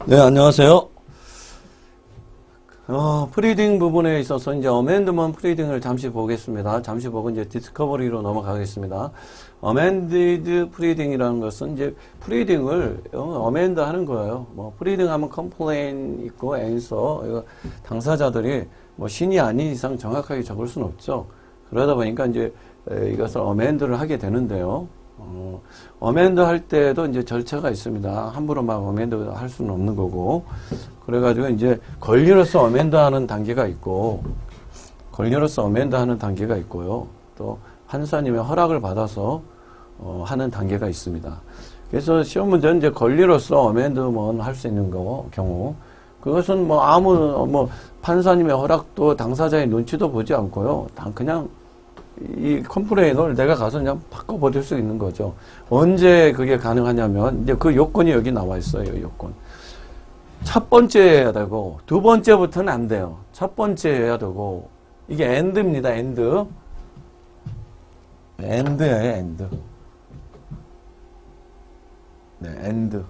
네, 안녕하세요. 프리딩 부분에 있어서 이제 어멘드먼트 프리딩을 잠시 보겠습니다. 잠시 보고 이제 디스커버리로 넘어가겠습니다. 어멘디드 프리딩이라는 것은 이제 프리딩을 어멘드 하는 거예요. 뭐 프리딩 하면 컴플레인 있고 앤서, 이거 당사자들이 뭐 신이 아닌 이상 정확하게 적을 수는 없죠. 그러다 보니까 이제 이것을 어멘드를 하게 되는데요. 어멘드 할 때도 이제 절차가 있습니다. 함부로 막 어멘드 할 수는 없는 거고. 그래가지고 이제 권리로서 어멘드 하는 단계가 있고, 권리로서 어멘드 하는 단계가 있고요. 또 판사님의 허락을 받아서 하는 단계가 있습니다. 그래서 시험 문제는 이제 권리로서 어멘드먼 할 수 있는 경우, 그것은 뭐 판사님의 허락도 당사자의 눈치도 보지 않고요. 그냥 이 컴플레인을 내가 가서 그냥 바꿔버릴 수 있는 거죠. 언제 그게 가능하냐면, 이제 그 요건이 여기 나와 있어요, 요건. 첫 번째 해야 되고, 두 번째부터는 안 돼요. 첫 번째 해야 되고, 이게 엔드입니다, 엔드. 엔드예요, 엔드. 네, 엔드.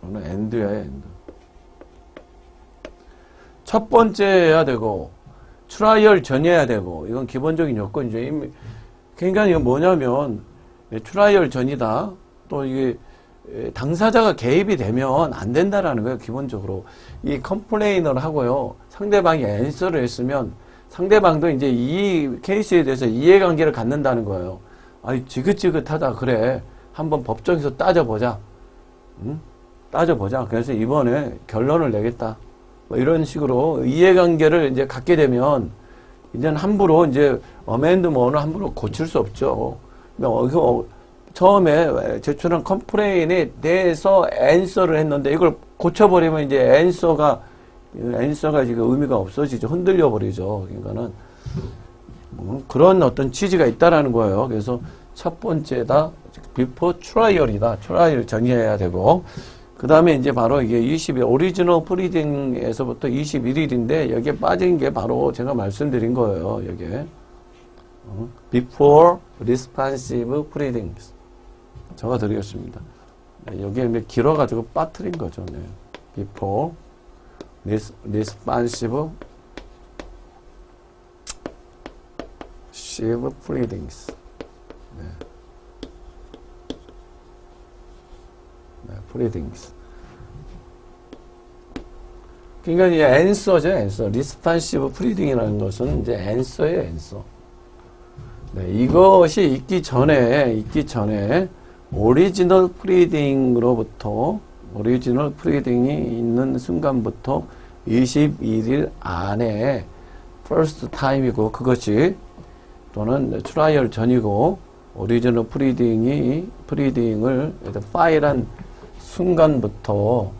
오늘 엔드예요, 엔드. 첫 번째 해야 되고, 트라이얼 전이어야 되고, 이건 기본적인 요건이죠. 그러니까 이게 뭐냐면, 트라이얼 전이다. 또 이게 당사자가 개입이 되면 안 된다라는 거예요, 기본적으로. 이 컴플레인을 하고요. 상대방이 앤서를 했으면 상대방도 이제 이 케이스에 대해서 이해관계를 갖는다는 거예요. 아이, 지긋지긋하다. 그래. 한번 법정에서 따져보자. 응? 따져보자. 그래서 이번에 결론을 내겠다. 뭐 이런 식으로 이해관계를 이제 갖게 되면 이제는 함부로 이제 어멘드먼을 함부로 고칠 수 없죠. 처음에 제출한 컴플레인에 대해서 앤서를 했는데 이걸 고쳐버리면 이제 앤서가 지금 의미가 없어지죠. 흔들려 버리죠. 그러니까는 그런 어떤 취지가 있다라는 거예요. 그래서 첫 번째다. 비포 트라이얼이다. 트라이얼 전이해야 되고. 그 다음에 이제 바로 이게 20일, 오리지널 프리딩에서부터 21일인데, 여기에 빠진 게 바로 제가 말씀드린 거예요, 여기에. Before responsive pleading. 적어 드리겠습니다. 네, 여기에 길어가지고 빠뜨린 거죠, 네. Before responsive pleadings. 네. 프리딩스. 그러니까 이제 앤서죠, 앤서. 리스판시브 프리딩이라는 것은 이제 앤서예요, 앤서. 네, 이것이 있기 전에 오리지널 프리딩으로부터 오리지널 프리딩이 있는 순간부터 21일 안에 first time이고 그것이 또는 트라이얼 전이고 오리지널 프리딩을 파일한 순간부터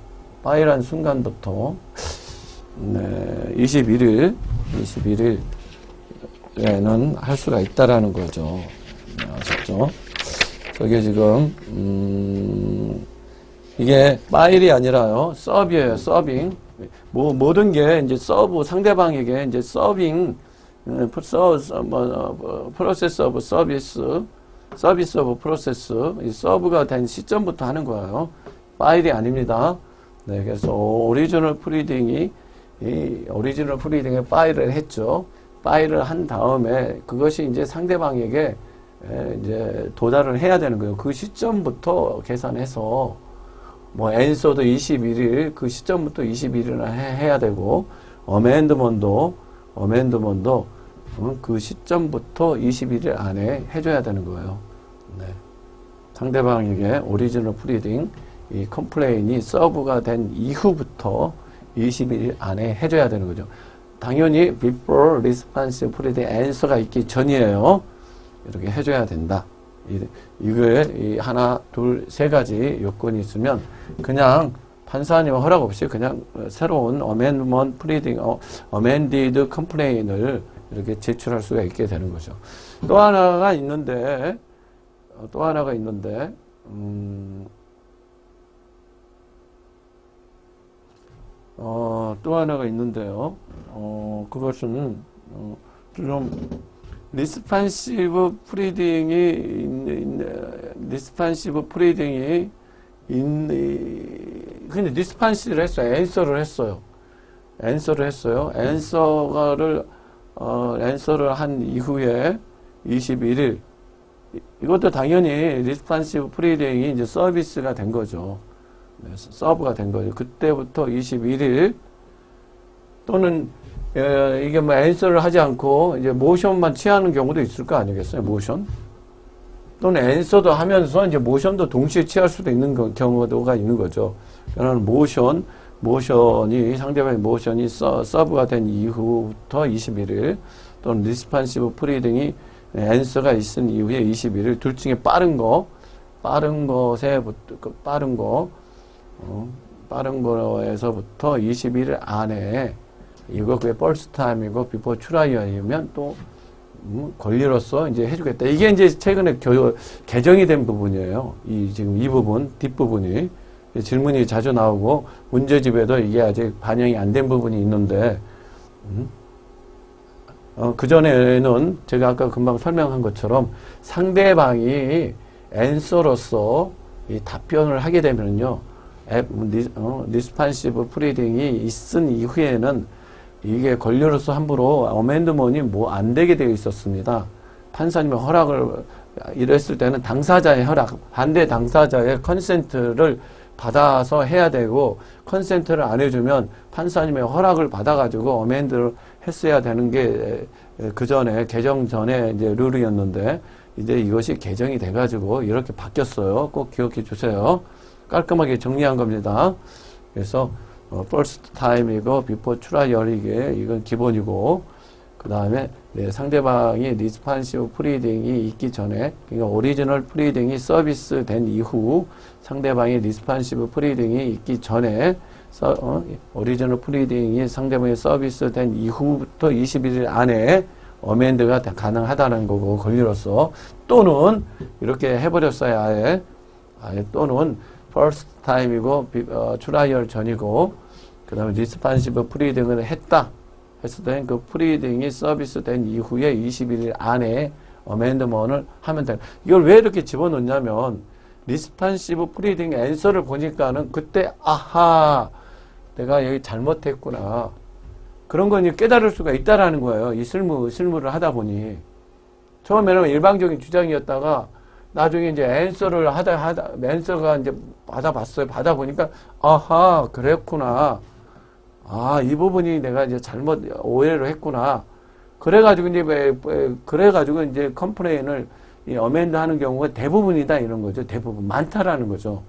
네, 21일에는 할 수가 있다라는 거죠. 아셨죠? 저게 지금 이게 파일이 아니라요. 서브예요. 서빙. 모든 게 이제 상대방에게 이제 서빙 프로세스 오브 서비스 오브 프로세스 이 서브가 된 시점부터 하는 거예요. 파일이 아닙니다. 네, 그래서 오리지널 프리딩에 파일을 했죠. 파일을 한 다음에 그것이 이제 상대방에게 이제 도달을 해야 되는 거예요. 그 시점부터 계산해서 뭐 앤서도 21일 그 시점부터 21일을 해야 되고 어멘드먼도 그 시점부터 21일 안에 해줘야 되는 거예요. 네. 상대방에게 오리지널 프리딩 이 컴플레인이 서브가 된 이후부터 21일 안에 해줘야 되는 거죠. 당연히 before responsive pleading answer가 있기 전이에요. 이렇게 해줘야 된다. 이거에 하나, 둘, 세 가지 요건이 있으면 그냥 판사님의 허락 없이 그냥 새로운 amendment pleading, amended complaint을 이렇게 제출할 수가 있게 되는 거죠. 또 하나가 있는데 그것은, 좀, 리스판시브 프리딩이 근데 리스판시를 했어요. 앤서를 했어요. 앤서를 한 이후에 21일. 이것도 당연히 리스판시브 프리딩이 이제 서비스가 된 거죠. 네, 서브가 된 거죠. 그때부터 21일 또는 이게 뭐 앤서를 하지 않고 이제 모션만 취하는 경우도 있을 거 아니겠어요? 모션. 또는 앤서도 하면서 이제 모션도 동시에 취할 수도 있는 경우가 있는 거죠. 그러나 상대방의 모션이 서브가 된 이후부터 21일 또는 리스판시브 프리딩이 앤서가 있은 이후에 21일 둘 중에 빠른 거에서부터 21일 안에 이거 그게 퍼스트 타임이고 비포 트라이얼이면 또 권리로서 이제 해주겠다. 이게 이제 최근에 개정이 된 부분이에요. 지금 이 부분, 뒷부분이. 질문이 자주 나오고, 문제집에도 이게 아직 반영이 안 된 부분이 있는데, 그전에는 제가 아까 금방 설명한 것처럼 상대방이 앤서로서 이 답변을 하게 되면요, 리스판시브 프리딩이 있은 이후에는 이게 권리로서 함부로 어멘드먼이 뭐 안 되게 되어 있었습니다. 판사님의 허락을 이랬을 때는 당사자의 허락, 반대 당사자의 컨센트를 받아서 해야 되고 컨센트를 안 해주면 판사님의 허락을 받아가지고 어멘드를 했어야 되는 게 그 전에 개정 전에 이제 룰이었는데 이제 이것이 개정이 돼가지고 이렇게 바뀌었어요. 꼭 기억해 주세요. 깔끔하게 정리한 겁니다. 그래서 first time이고 before trial 이건 기본이고 그 다음에 상대방이 리스판시브 프리딩이 있기 전에 그러니까 오리지널 프리딩이 서비스 된 이후 상대방이 리스판시브 프리딩이 있기 전에 오리지널 프리딩이 상대방이 서비스 된 이후부터 21일 안에 어멘드가 가능하다는 거고 권리로서 또는 이렇게 해버렸어야 아예 또는 first time이고 트라이얼 전이고 그 다음에 리스판시브 프리딩을 했다 했을 때 그 프리딩이 서비스 된 이후에 21일 안에 어멘드먼을 하면 돼. 이걸 왜 이렇게 집어넣냐면 리스판시브 프리딩 앤서를 보니까는 그때 아하 내가 여기 잘못했구나 그런 건 깨달을 수가 있다라는 거예요. 이 실무를 하다 보니 처음에는 일방적인 주장이었다가 나중에 이제 앤서를 앤서가 이제 받아봤어요. 받아보니까 아하 그랬구나. 이 부분이 내가 이제 잘못 오해를 했구나. 그래가지고 이제 컴플레인을 어멘드 하는 경우가 대부분이다 이런 거죠. 대부분 많다라는 거죠.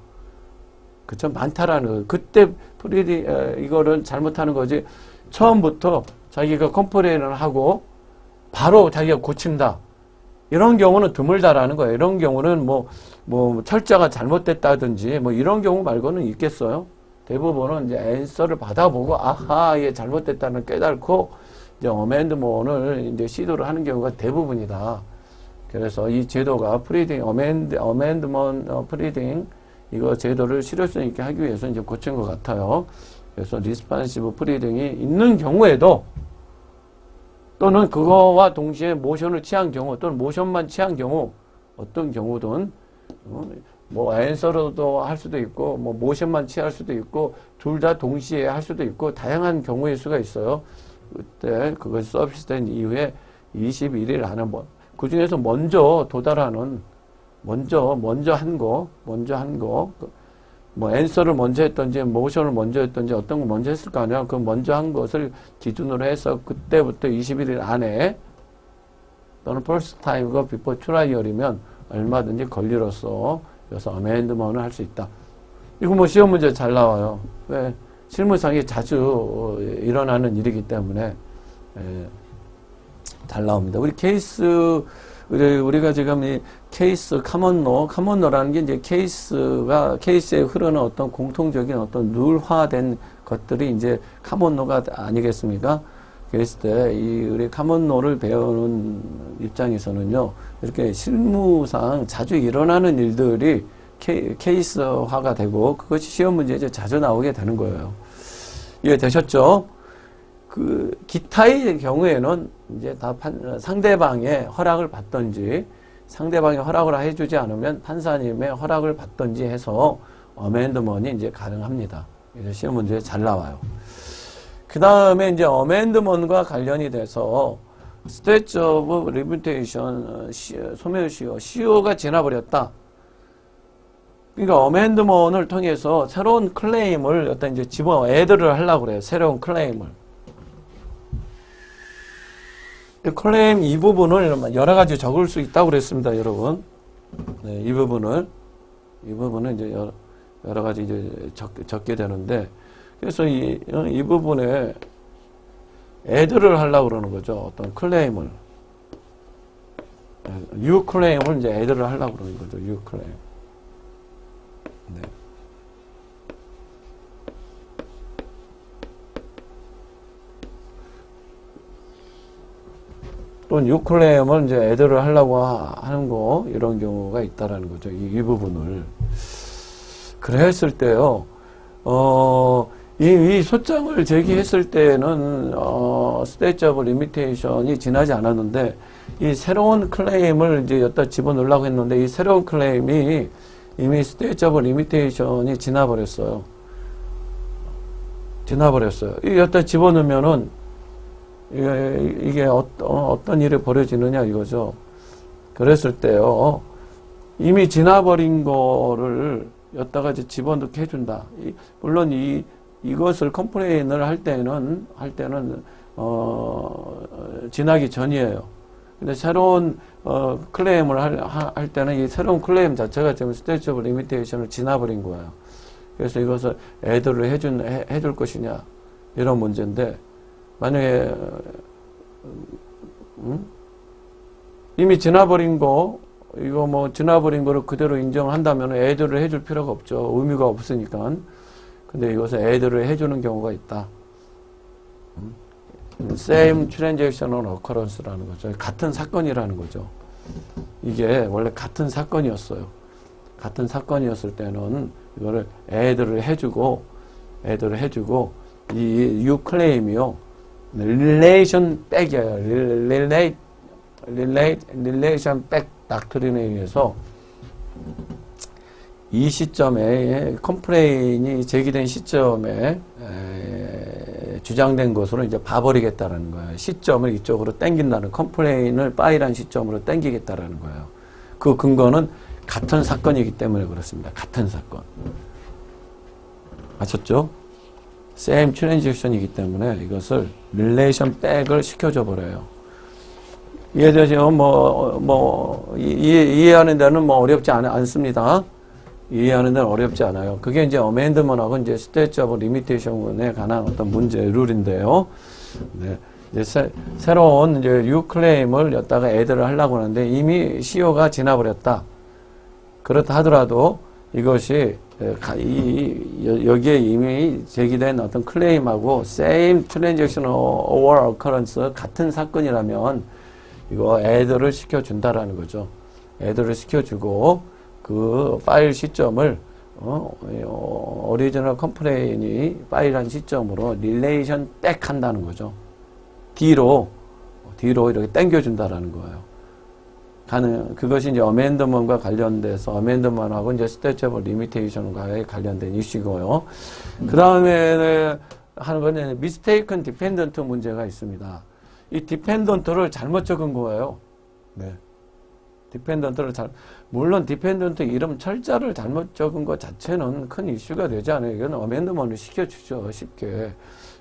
그쵸? 많다라는 거. 그때 이거를 잘못하는 거지. 처음부터 자기가 컴플레인을 하고 바로 자기가 고친다. 이런 경우는 드물다라는 거예요. 이런 경우는 뭐 철자가 잘못됐다든지 이런 경우 말고는 있겠어요. 대부분은 이제 앤서를 받아보고 아하 얘 잘못됐다는 깨닫고 이제 어멘드먼을 이제 시도를 하는 경우가 대부분이다. 그래서 이 제도가 어멘드먼 프리딩 이거 제도를 실효성 있게 하기 위해서 이제 고친 것 같아요. 그래서 리스판시브 프리딩이 있는 경우에도 또는 그거와 동시에 모션을 취한 경우 또는 모션만 취한 경우 어떤 경우든 앤서로도 할 수도 있고 모션만 취할 수도 있고 둘 다 동시에 할 수도 있고 다양한 경우일 수가 있어요. 그때 그것이 서비스된 이후에 21일 안에 그 중에서 먼저 도달하는 먼저 한 거 앤서를 먼저 했던지 모션을 먼저 했던지 어떤 거 먼저 했을 거 아니야. 그 먼저 한 것을 기준으로 해서 그때부터 21일 안에 또는 first time과 before trial이면 얼마든지 권리로서 그래서 어멘드먼을 할 수 있다. 이거 시험 문제 잘 나와요. 왜? 실무상에 자주 일어나는 일이기 때문에 잘 나옵니다. 우리가 지금 이 케이스 카먼로라는 게 이제 케이스에 흐르는 어떤 공통적인 어떤 룰화된 것들이 이제 카먼로가 아니겠습니까? 그랬을 때 우리 카먼로를 배우는 입장에서는요, 이렇게 실무상 자주 일어나는 일들이 케이스화가 되고 그것이 시험 문제에 이제 자주 나오게 되는 거예요. 이해되셨죠? 기타의 경우에는 이제 다 상대방의 허락을 받든지 상대방의 허락을 해주지 않으면 판사님의 허락을 받든지 해서 어멘드먼이 이제 가능합니다. 이제 시험 문제에 잘 나와요. 그 다음에 이제 어멘드먼과 관련이 돼서 스태츄 오브 리미테이션 소멸시효, 시효가 지나버렸다. 그러니까 어멘드먼을 통해서 새로운 클레임을 어떤 이제 애들을 하려고 그래요. 새로운 클레임을. 클레임 이 부분을 여러 가지 적을 수 있다고 그랬습니다, 여러분. 네, 이 부분은 이제 여러 가지 이제 적게 되는데, 그래서 이 부분에 애들을 하려고 그러는 거죠. 어떤 클레임을. U 클레임을 이제 애들을 하려고 그러는 거죠. U 클레임. 네. 또는 U 클레임을 이제 애들을 하려고 하는 거, 이런 경우가 있다라는 거죠. 이 부분을. 그랬을 때요, 이 소장을 제기했을 때는, 스테이지 오브 리미테이션이 지나지 않았는데, 이 새로운 클레임을 이제 여기다 집어넣으려고 했는데, 이 새로운 클레임이 이미 스테이지 오브 리미테이션이 지나버렸어요. 이 여기다 집어넣으면은, 이게 어떤 일이 벌어지느냐 이거죠. 그랬을 때요, 이미 지나버린 거를 여기다가 이제 집어넣게 해준다. 물론 이것을 컴플레인을 할 때는 지나기 전이에요. 근데 새로운 클레임을 할 때는 이 새로운 클레임 자체가 지금 스테이지 오브 리미테이션을 지나버린 거예요. 그래서 이것을 애들을 해줄 것이냐 이런 문제인데, 만약에 이미 지나버린 거, 이거 뭐 지나버린 거를 그대로 인정한다면 애들을 해줄 필요가 없죠. 의미가 없으니까. 근데 이것을 애들을 해주는 경우가 있다. Same transactional occurrence라는 거죠. 같은 사건이라는 거죠. 이게 원래 같은 사건이었어요. 같은 사건이었을 때는 이거를 애들을 해주고 이 U 클레임이요, relation back이에요. relation back 닥트린에 의해서 이 시점에 컴플레인이 제기된 시점에 주장된 것으로 이제 봐버리겠다라는 거예요. 시점을 이쪽으로 당긴다는, 컴플레인을 파일한 시점으로 당기겠다라는 거예요. 그 근거는 같은 사건이기 때문에 그렇습니다. 같은 사건. 아셨죠? same transaction이기 때문에 이것을 relation back을 시켜줘 버려요. 이해되죠? 이해하는 데는 뭐 어렵지 않습니다. 이해하는 데는 어렵지 않아요. 그게 이제 어멘드먼하고 이제 스테이지 오브 리미테이션에 관한 어떤 문제 룰인데요. 네. 이제 새로운 이제 U 클레임을 여기다가 애들을 하려고 하는데 이미 시효가 지나버렸다. 그렇다 하더라도 이것이 여기에 이미 제기된 어떤 클레임하고 same transaction or occurrence 같은 사건이라면 이거 애들을 시켜준다라는 거죠. 애들을 시켜주고 그 파일 시점을 오리지널 컴플레인이 파일한 시점으로 릴레이션 백 한다는 거죠. 뒤로 이렇게 당겨준다라는 거예요. 그것이 이제 어멘드먼과 관련돼서 어멘드먼하고 이제 스테이지 오브 리미테이션과 관련된 이슈고요. 그 다음에 하는 거는 미스테이큰 디펜던트 문제가 있습니다. 이 디펜던트를 잘못 적은 거예요. 네. 물론 디펜던트 이름 철자를 잘못 적은 것 자체는 큰 이슈가 되지 않아요. 이건 어멘드먼을 시켜주죠, 쉽게.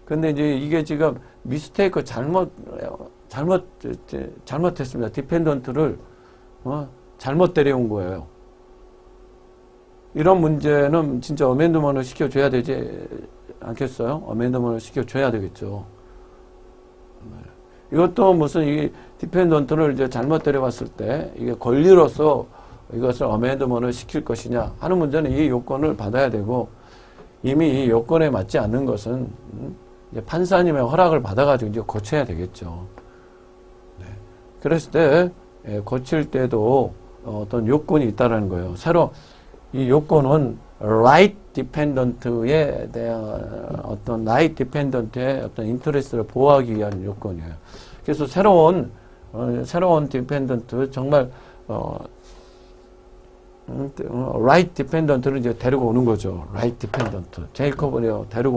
근데 이제 이게 지금 미스테이크 잘못했습니다. 디펜던트를 잘못 데려온 거예요. 이런 문제는 진짜 어멘드먼을 시켜줘야 되지 않겠어요? 어멘드먼을 시켜줘야 되겠죠. 이것도 무슨 이 디펜던트를 이제 잘못 데려왔을 때 이게 권리로서 이것을 어멘드먼을 시킬 것이냐 하는 문제는 이 요건을 받아야 되고, 이미 이 요건에 맞지 않는 것은 이제 판사님의 허락을 받아가지고 이제 고쳐야 되겠죠. 네. 그랬을 때 고칠 때도 어떤 요건이 있다라는 거예요. 새로 이 요건은 right dependent에 대한 어떤 right dependent의 어떤 인터레스를 보호하기 위한 요건이에요. 그래서 새로운 dependent 정말 right dependent를 이제 데리고 오는 거죠. right dependent. 제이콥을 데리고